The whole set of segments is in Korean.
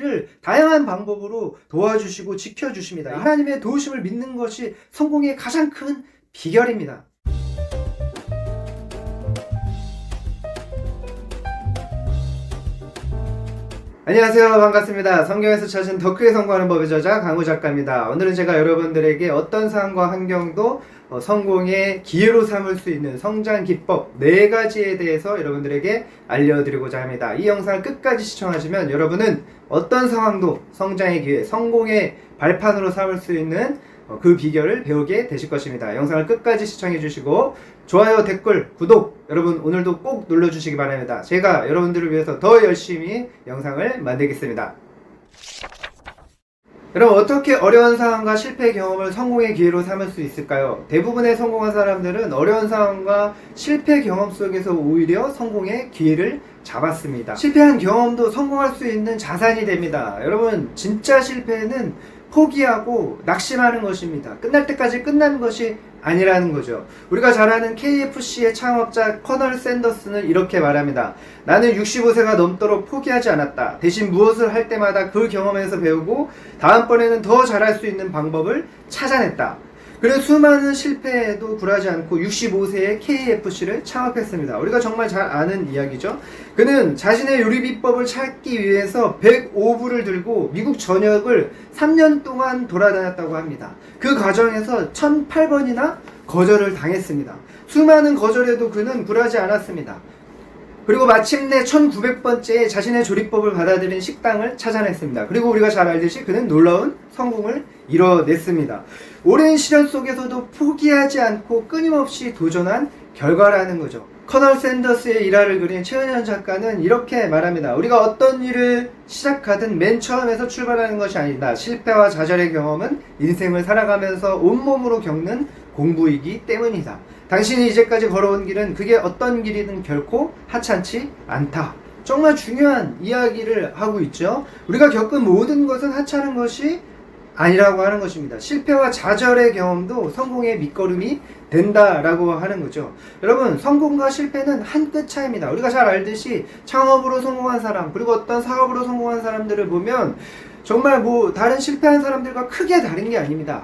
우리를 다양한 방법으로 도와주시고 지켜주십니다. 하나님의 도우심을 믿는 것이 성공의 가장 큰 비결입니다. 안녕하세요, 반갑습니다. 성경에서 찾은 더 크게 성공하는 법의 저자 강우 작가입니다. 오늘은 제가 여러분들에게 어떤 상황과 환경도 성공의 기회로 삼을 수 있는 성장 기법 4가지에 대해서 여러분들에게 알려드리고자 합니다. 이 영상을 끝까지 시청하시면 여러분은 어떤 상황도 성장의 기회, 성공의 발판으로 삼을 수 있는 그 비결을 배우게 되실 것입니다. 영상을 끝까지 시청해 주시고 좋아요, 댓글, 구독 여러분 오늘도 꼭 눌러주시기 바랍니다. 제가 여러분들을 위해서 더 열심히 영상을 만들겠습니다. 여러분, 어떻게 어려운 상황과 실패 경험을 성공의 기회로 삼을 수 있을까요? 대부분의 성공한 사람들은 어려운 상황과 실패 경험 속에서 오히려 성공의 기회를 잡았습니다. 실패한 경험도 성공할 수 있는 자산이 됩니다. 여러분, 진짜 실패는 포기하고 낙심하는 것입니다. 끝날 때까지 끝난 것이 아니라는 거죠. 우리가 잘 아는 KFC의 창업자 커널 샌더스는 이렇게 말합니다. 나는 65세가 넘도록 포기하지 않았다. 대신 무엇을 할 때마다 그 경험에서 배우고 다음번에는 더 잘할 수 있는 방법을 찾아냈다. 그래서 수많은 실패에도 굴하지 않고 65세에 KFC를 창업했습니다. 우리가 정말 잘 아는 이야기죠. 그는 자신의 요리 비법을 찾기 위해서 105부를 들고 미국 전역을 3년 동안 돌아다녔다고 합니다. 그 과정에서 1008번이나 거절을 당했습니다. 수많은 거절에도 그는 굴하지 않았습니다. 그리고 마침내 1900번째에 자신의 조리법을 받아들인 식당을 찾아냈습니다. 그리고 우리가 잘 알듯이 그는 놀라운 성공을 이뤄냈습니다. 오랜 시련 속에서도 포기하지 않고 끊임없이 도전한 결과라는 거죠. 커널 샌더스의 일화를 그린 최은현 작가는 이렇게 말합니다. 우리가 어떤 일을 시작하든 맨 처음에서 출발하는 것이 아니다. 실패와 좌절의 경험은 인생을 살아가면서 온몸으로 겪는 공부이기 때문이다. 당신이 이제까지 걸어온 길은 그게 어떤 길이든 결코 하찮지 않다. 정말 중요한 이야기를 하고 있죠. 우리가 겪은 모든 것은 하찮은 것이 아니라고 하는 것입니다. 실패와 좌절의 경험도 성공의 밑거름이 된다라고 하는 거죠. 여러분, 성공과 실패는 한 끗 차이입니다. 우리가 잘 알듯이 창업으로 성공한 사람, 그리고 어떤 사업으로 성공한 사람들을 보면 정말 다른 실패한 사람들과 크게 다른 게 아닙니다.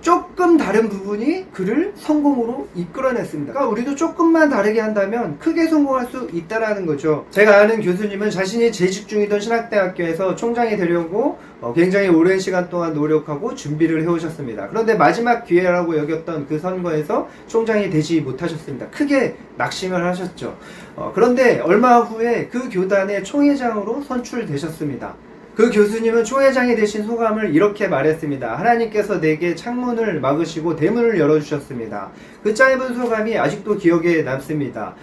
조금 다른 부분이 그를 성공으로 이끌어냈습니다. 그러니까 우리도 조금만 다르게 한다면 크게 성공할 수 있다는 거죠. 제가 아는 교수님은 자신이 재직 중이던 신학대학교에서 총장이 되려고 굉장히 오랜 시간 동안 노력하고 준비를 해오셨습니다. 그런데 마지막 기회라고 여겼던 그 선거에서 총장이 되지 못하셨습니다. 크게 낙심을 하셨죠. 그런데 얼마 후에 그 교단의 총회장으로 선출되셨습니다. 그 교수님은 총회장이 되신 소감을 이렇게 말했습니다. 하나님께서 내게 창문을 막으시고 대문을 열어주셨습니다. 그 짧은 소감이 아직도 기억에 남습니다.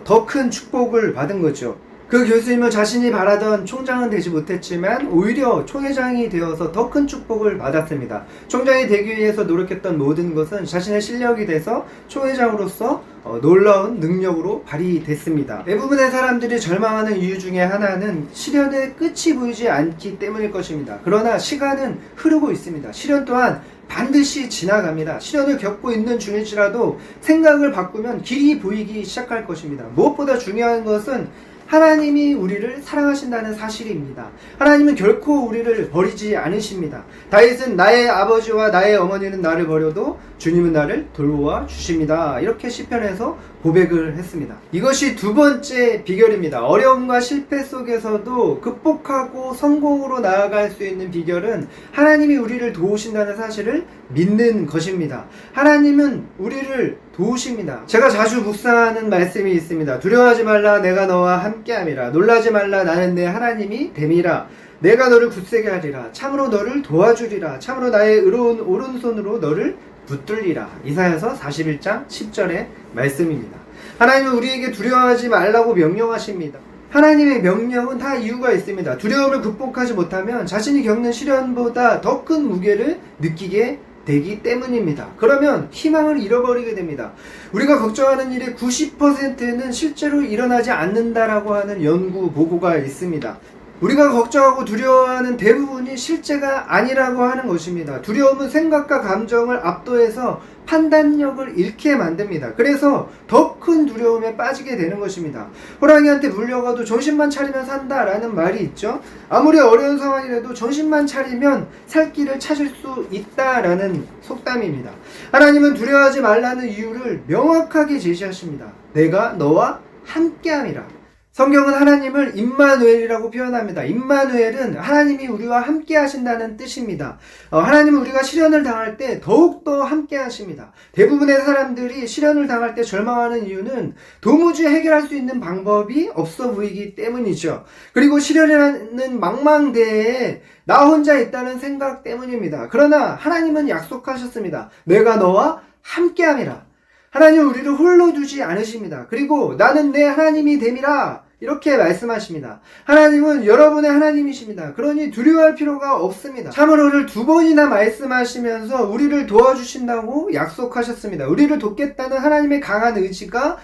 더 큰 축복을 받은 거죠. 그 교수님은 자신이 바라던 총장은 되지 못했지만 오히려 총회장이 되어서 더 큰 축복을 받았습니다. 총장이 되기 위해서 노력했던 모든 것은 자신의 실력이 돼서 총회장으로서 놀라운 능력으로 발휘됐습니다. 대부분의 사람들이 절망하는 이유 중에 하나는 시련의 끝이 보이지 않기 때문일 것입니다. 그러나 시간은 흐르고 있습니다. 시련 또한 반드시 지나갑니다. 시련을 겪고 있는 중일지라도 생각을 바꾸면 길이 보이기 시작할 것입니다. 무엇보다 중요한 것은 하나님이 우리를 사랑하신다는 사실입니다. 하나님은 결코 우리를 버리지 않으십니다. 다윗은 나의 아버지와 나의 어머니는 나를 버려도 주님은 나를 돌보아 주십니다. 이렇게 시편에서 고백을 했습니다. 이것이 두 번째 비결입니다. 어려움과 실패 속에서도 극복하고 성공으로 나아갈 수 있는 비결은 하나님이 우리를 도우신다는 사실을 믿는 것입니다. 하나님은 우리를 도우십니다. 제가 자주 묵상하는 말씀이 있습니다. 두려워하지 말라, 내가 너와 함께함이라. 놀라지 말라, 나는 내 하나님이 됨이라. 내가 너를 굳세게 하리라. 참으로 너를 도와주리라. 참으로 나의 의로운 오른손으로 너를 붙들리라. 이사야서 41장 10절의 말씀입니다. 하나님은 우리에게 두려워하지 말라고 명령하십니다. 하나님의 명령은 다 이유가 있습니다. 두려움을 극복하지 못하면 자신이 겪는 시련보다 더 큰 무게를 느끼게 되기 때문입니다. 그러면 희망을 잃어버리게 됩니다. 우리가 걱정하는 일의 90%는 실제로 일어나지 않는다라고 하는 연구 보고가 있습니다. 우리가 걱정하고 두려워하는 대부분이 실제가 아니라고 하는 것입니다. 두려움은 생각과 감정을 압도해서 판단력을 잃게 만듭니다. 그래서 더 큰 두려움에 빠지게 되는 것입니다. 호랑이한테 물려가도 정신만 차리면 산다라는 말이 있죠. 아무리 어려운 상황이라도 정신만 차리면 살 길을 찾을 수 있다라는 속담입니다. 하나님은 두려워하지 말라는 이유를 명확하게 제시하십니다. 내가 너와 함께함이라. 성경은 하나님을 임마누엘이라고 표현합니다. 임마누엘은 하나님이 우리와 함께 하신다는 뜻입니다. 하나님은 우리가 시련을 당할 때 더욱더 함께 하십니다. 대부분의 사람들이 시련을 당할 때 절망하는 이유는 도무지 해결할 수 있는 방법이 없어 보이기 때문이죠. 그리고 시련이라는 망망대해에 나 혼자 있다는 생각 때문입니다. 그러나 하나님은 약속하셨습니다. 내가 너와 함께함이라. 하나님은 우리를 홀로 두지 않으십니다. 그리고 나는 내 하나님이 됨이라 이렇게 말씀하십니다. 하나님은 여러분의 하나님이십니다. 그러니 두려워할 필요가 없습니다. 참으로를 2번이나 말씀하시면서 우리를 도와주신다고 약속하셨습니다. 우리를 돕겠다는 하나님의 강한 의지가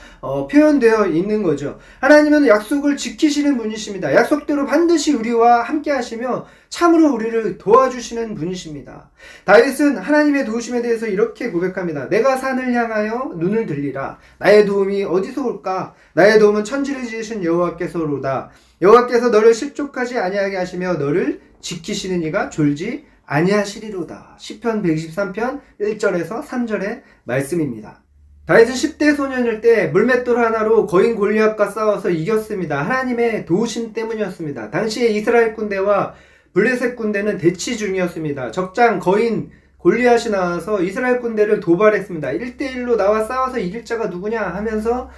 표현되어 있는 거죠. 하나님은 약속을 지키시는 분이십니다. 약속대로 반드시 우리와 함께 하시며 참으로 우리를 도와주시는 분이십니다. 다윗은 하나님의 도우심에 대해서 이렇게 고백합니다. 내가 산을 향하여 눈을 들리라. 나의 도움이 어디서 올까? 나의 도움은 천지를 지으신 여호와께서로다. 여호와께서 너를 실족하지 아니하게 하시며 너를 지키시는 이가 졸지 아니하시리로다. 시편 123편 1절에서 3절의 말씀입니다. 다윗은 10대 소년일 때 물맷돌 하나로 거인 골리앗과 싸워서 이겼습니다. 하나님의 도우심 때문이었습니다. 당시에 이스라엘 군대와 블레셋 군대는 대치 중이었습니다. 적장 거인 골리앗이 나와서 이스라엘 군대를 도발했습니다. 1대1로 나와 싸워서 이길 자가 누구냐 하면서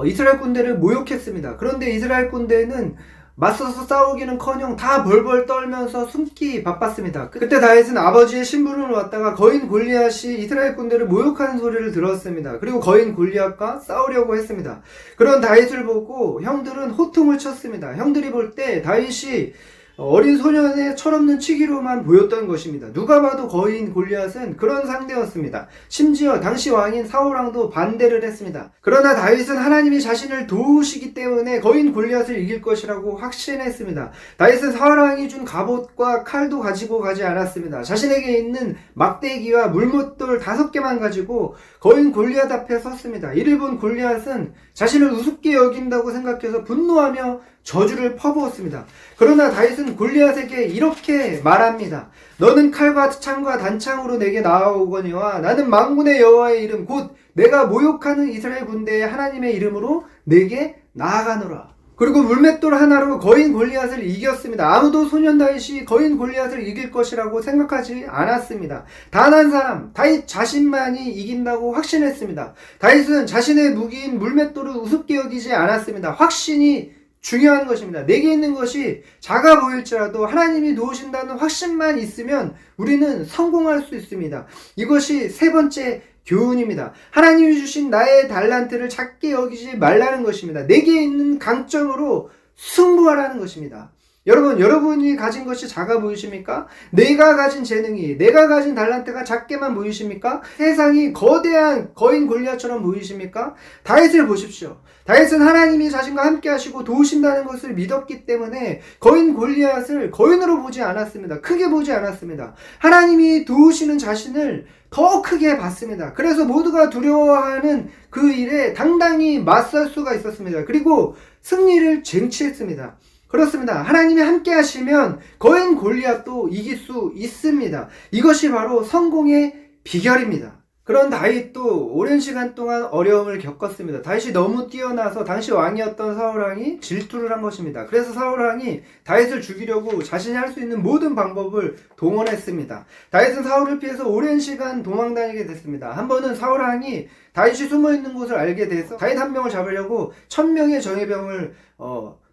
이스라엘 군대를 모욕했습니다. 그런데 이스라엘 군대는 맞서서 싸우기는커녕 다 벌벌 떨면서 숨기 바빴습니다. 그때 다윗은 아버지의 심부름을 왔다가 거인 골리앗이 이스라엘 군대를 모욕하는 소리를 들었습니다. 그리고 거인 골리앗과 싸우려고 했습니다. 그런 다윗을 보고 형들은 호통을 쳤습니다. 형들이 볼 때 다윗이 어린 소년의 철없는 치기로만 보였던 것입니다. 누가 봐도 거인 골리앗은 그런 상대였습니다. 심지어 당시 왕인 사울왕도 반대를 했습니다. 그러나 다윗은 하나님이 자신을 도우시기 때문에 거인 골리앗을 이길 것이라고 확신했습니다. 다윗은 사울왕이 준 갑옷과 칼도 가지고 가지 않았습니다. 자신에게 있는 막대기와 물맷돌 5개만 가지고 거인 골리앗 앞에 섰습니다. 이를 본 골리앗은 자신을 우습게 여긴다고 생각해서 분노하며 저주를 퍼부었습니다. 그러나 다윗은 골리앗에게 이렇게 말합니다. 너는 칼과 창과 단창으로 내게 나아오거니와 나는 만군의 여호와의 이름 곧 내가 모욕하는 이스라엘 군대의 하나님의 이름으로 내게 나아가노라. 그리고 물맷돌 하나로 거인 골리앗을 이겼습니다. 아무도 소년 다윗이 거인 골리앗을 이길 것이라고 생각하지 않았습니다. 단 한 사람, 다윗 자신만이 이긴다고 확신했습니다. 다윗은 자신의 무기인 물맷돌을 우습게 여기지 않았습니다. 확신이 중요한 것입니다. 내게 있는 것이 작아 보일지라도 하나님이 도우신다는 확신만 있으면 우리는 성공할 수 있습니다. 이것이 3번째 교훈입니다. 하나님이 주신 나의 달란트를 작게 여기지 말라는 것입니다. 내게 있는 강점으로 승부하라는 것입니다. 여러분, 여러분이 가진 것이 작아 보이십니까? 내가 가진 재능이, 내가 가진 달란트가 작게만 보이십니까? 세상이 거대한 거인 골리앗처럼 보이십니까? 다윗을 보십시오. 다윗은 하나님이 자신과 함께 하시고 도우신다는 것을 믿었기 때문에 거인 골리앗을 거인으로 보지 않았습니다. 크게 보지 않았습니다. 하나님이 도우시는 자신을 더 크게 봤습니다. 그래서 모두가 두려워하는 그 일에 당당히 맞설 수가 있었습니다. 그리고 승리를 쟁취했습니다. 그렇습니다. 하나님이 함께 하시면 거인 골리앗도 이길 수 있습니다. 이것이 바로 성공의 비결입니다. 그런 다윗도 오랜 시간 동안 어려움을 겪었습니다. 다윗이 너무 뛰어나서 당시 왕이었던 사울왕이 질투를 한 것입니다. 그래서 사울왕이 다윗을 죽이려고 자신이 할 수 있는 모든 방법을 동원했습니다. 다윗은 사울을 피해서 오랜 시간 도망다니게 됐습니다. 한 번은 사울왕이 다윗이 숨어있는 곳을 알게 돼서 다윗 한 명을 잡으려고 1000명의 정예병을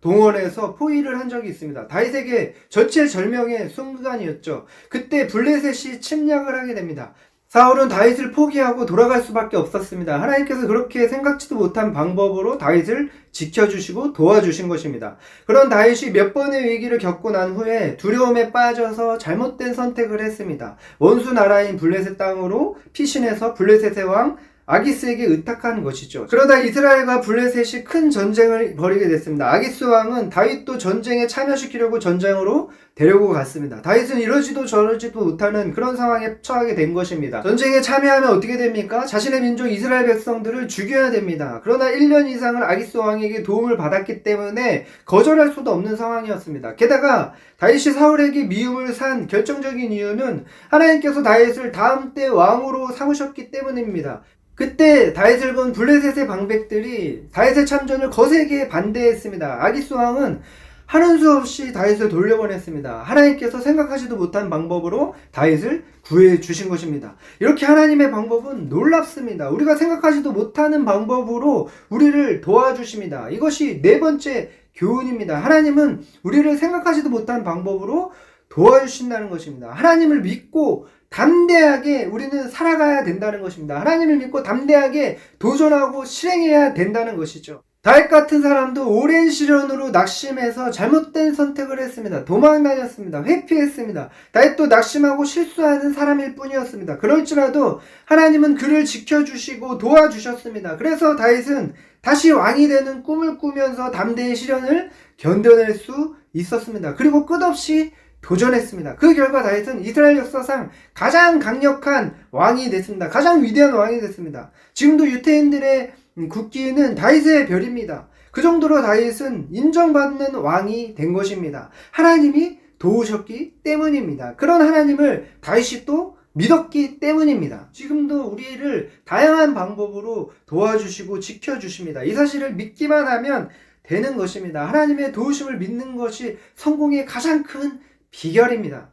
동원해서 포위를 한 적이 있습니다. 다윗에게 절체절명의 순간이었죠. 그때 블레셋이 침략을 하게 됩니다. 사울은 다윗을 포기하고 돌아갈 수밖에 없었습니다. 하나님께서 그렇게 생각지도 못한 방법으로 다윗을 지켜주시고 도와주신 것입니다. 그런 다윗이 몇 번의 위기를 겪고 난 후에 두려움에 빠져서 잘못된 선택을 했습니다. 원수 나라인 블레셋 땅으로 피신해서 블레셋의 왕 아기스에게 의탁한 것이죠. 그러다 이스라엘과 블레셋이 큰 전쟁을 벌이게 됐습니다. 아기스 왕은 다윗도 전쟁에 참여시키려고 전장으로 데려고 갔습니다. 다윗은 이러지도 저러지도 못하는 그런 상황에 처하게 된 것입니다. 전쟁에 참여하면 어떻게 됩니까? 자신의 민족 이스라엘 백성들을 죽여야 됩니다. 그러나 1년 이상을 아기스 왕에게 도움을 받았기 때문에 거절할 수도 없는 상황이었습니다. 게다가 다윗이 사울에게 미움을 산 결정적인 이유는 하나님께서 다윗을 다음 때 왕으로 삼으셨기 때문입니다. 그때 다윗을 본 블레셋의 방백들이 다윗의 참전을 거세게 반대했습니다. 아기스 왕은 하는 수 없이 다윗을 돌려보냈습니다. 하나님께서 생각하지도 못한 방법으로 다윗을 구해 주신 것입니다. 이렇게 하나님의 방법은 놀랍습니다. 우리가 생각하지도 못하는 방법으로 우리를 도와주십니다. 이것이 네 번째 교훈입니다. 하나님은 우리를 생각하지도 못한 방법으로 도와주신다는 것입니다. 하나님을 믿고 담대하게 우리는 살아가야 된다는 것입니다. 하나님을 믿고 담대하게 도전하고 실행해야 된다는 것이죠. 다윗 같은 사람도 오랜 시련으로 낙심해서 잘못된 선택을 했습니다. 도망다녔습니다. 회피했습니다. 다윗도 낙심하고 실수하는 사람일 뿐이었습니다. 그럴지라도 하나님은 그를 지켜주시고 도와주셨습니다. 그래서 다윗은 다시 왕이 되는 꿈을 꾸면서 담대히 시련을 견뎌낼 수 있었습니다. 그리고 끝없이 도전했습니다. 그 결과 다윗은 이스라엘 역사상 가장 강력한 왕이 됐습니다. 가장 위대한 왕이 됐습니다. 지금도 유대인들의 국기는 다윗의 별입니다. 그 정도로 다윗은 인정받는 왕이 된 것입니다. 하나님이 도우셨기 때문입니다. 그런 하나님을 다윗이 또 믿었기 때문입니다. 지금도 우리를 다양한 방법으로 도와주시고 지켜주십니다. 이 사실을 믿기만 하면 되는 것입니다. 하나님의 도우심을 믿는 것이 성공의 가장 큰 비결입니다.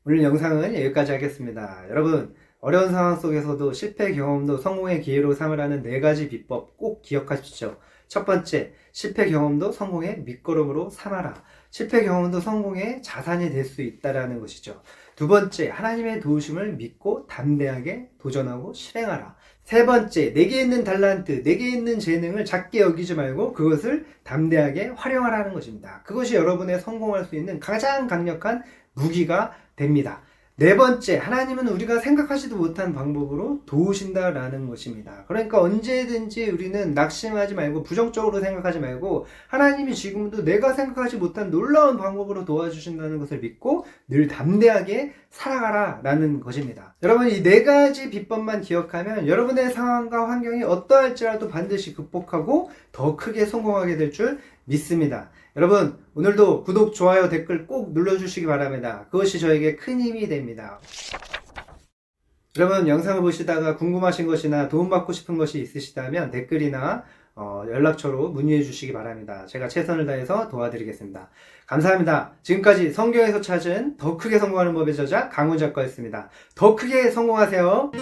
오늘 영상은 여기까지 하겠습니다. 여러분, 어려운 상황 속에서도 실패 경험도 성공의 기회로 삼으라는 4가지 비법 꼭 기억하십시오. 첫 번째, 실패 경험도 성공의 밑거름으로 삼아라. 실패 경험도 성공의 자산이 될 수 있다는 것이죠. 두 번째, 하나님의 도우심을 믿고 담대하게 도전하고 실행하라. 세 번째, 내게 있는 달란트, 내게 있는 재능을 작게 여기지 말고 그것을 담대하게 활용하라는 것입니다. 그것이 여러분의 성공할 수 있는 가장 강력한 무기가 됩니다. 네 번째, 하나님은 우리가 생각하지도 못한 방법으로 도우신다라는 것입니다. 그러니까 언제든지 우리는 낙심하지 말고 부정적으로 생각하지 말고 하나님이 지금도 내가 생각하지 못한 놀라운 방법으로 도와주신다는 것을 믿고 늘 담대하게 살아가라라는 것입니다. 여러분, 이 4가지 비법만 기억하면 여러분의 상황과 환경이 어떠할지라도 반드시 극복하고 더 크게 성공하게 될 줄 믿습니다. 여러분, 오늘도 구독, 좋아요, 댓글 꼭 눌러주시기 바랍니다. 그것이 저에게 큰 힘이 됩니다. 여러분, 영상을 보시다가 궁금하신 것이나 도움받고 싶은 것이 있으시다면 댓글이나 연락처로 문의해 주시기 바랍니다. 제가 최선을 다해서 도와드리겠습니다. 감사합니다. 지금까지 성경에서 찾은 더 크게 성공하는 법의 저자 강훈 작가였습니다. 더 크게 성공하세요.